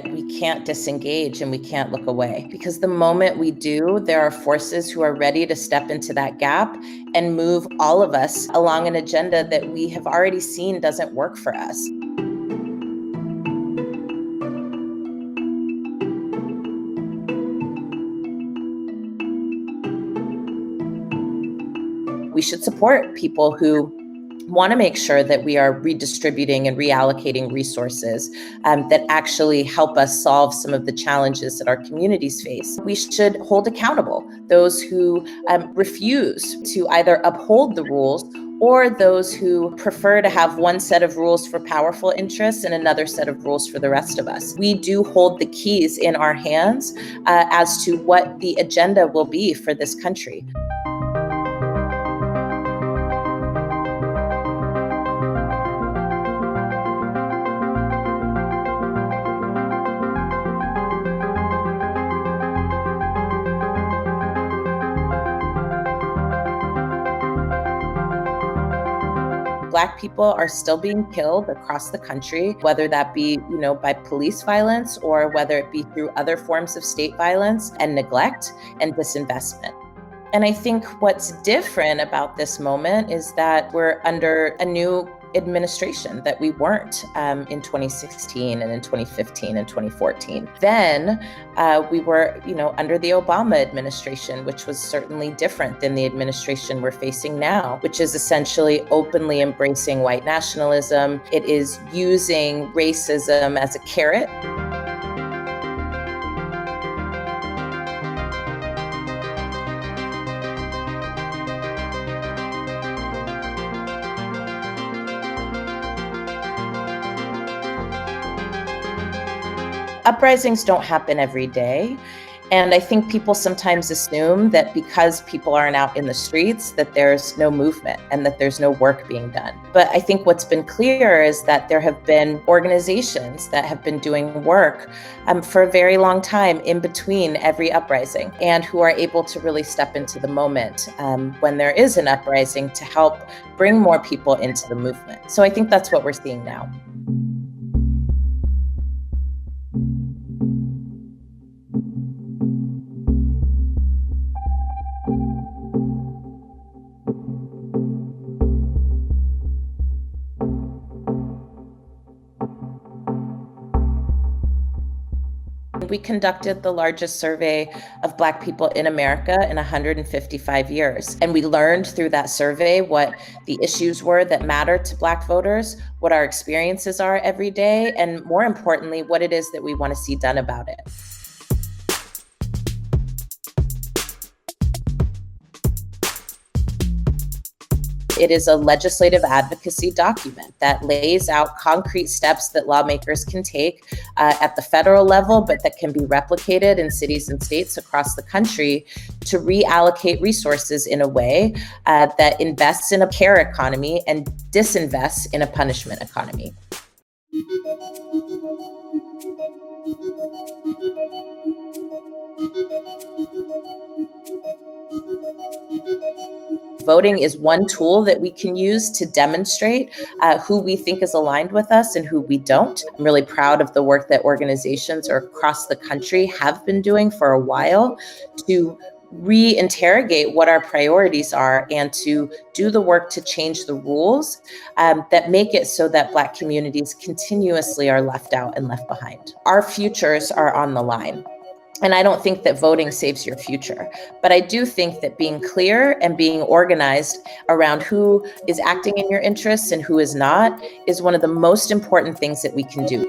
We can't disengage and we can't look away, because the moment we do, there are forces who are ready to step into that gap and move all of us along an agenda that we have already seen doesn't work for us. We should support people who want to make sure that we are redistributing and reallocating resources that actually help us solve some of the challenges that our communities face. We should hold accountable those who refuse to either uphold the rules or those who prefer to have one set of rules for powerful interests and another set of rules for the rest of us. We do hold the keys in our hands as to what the agenda will be for this country. Black people are still being killed across the country, whether that be, by police violence or whether it be through other forms of state violence and neglect and disinvestment. And I think what's different about this moment is that we're under a new administration that we weren't in 2016 and in 2015 and 2014. Then we were, under the Obama administration, which was certainly different than the administration we're facing now, which is essentially openly embracing white nationalism. It is using racism as a carrot. Uprisings don't happen every day. And I think people sometimes assume that because people aren't out in the streets, that there's no movement and that there's no work being done. But I think what's been clear is that there have been organizations that have been doing work for a very long time in between every uprising, and who are able to really step into the moment when there is an uprising to help bring more people into the movement. So I think that's what we're seeing now. We conducted the largest survey of Black people in America in 155 years. And we learned through that survey what the issues were that matter to Black voters, what our experiences are every day, and more importantly, what it is that we want to see done about it. It is a legislative advocacy document that lays out concrete steps that lawmakers can take at the federal level, but that can be replicated in cities and states across the country to reallocate resources in a way that invests in a care economy and disinvests in a punishment economy. Voting is one tool that we can use to demonstrate who we think is aligned with us and who we don't. I'm really proud of the work that organizations across the country have been doing for a while to reinterrogate what our priorities are and to do the work to change the rules that make it so that Black communities continuously are left out and left behind. Our futures are on the line. And I don't think that voting saves your future, but I do think that being clear and being organized around who is acting in your interests and who is not is one of the most important things that we can do.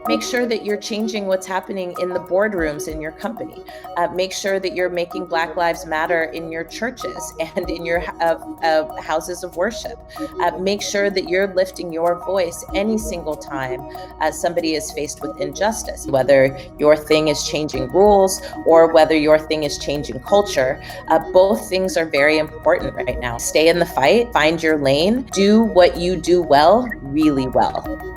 Make sure that you're changing what's happening in the boardrooms in your company. Make sure that you're making Black Lives Matter in your churches and in your houses of worship. Make sure that you're lifting your voice any single time somebody is faced with injustice, whether your thing is changing rules or whether your thing is changing culture. Both things are very important right now. Stay in the fight, find your lane, do what you do well, really well.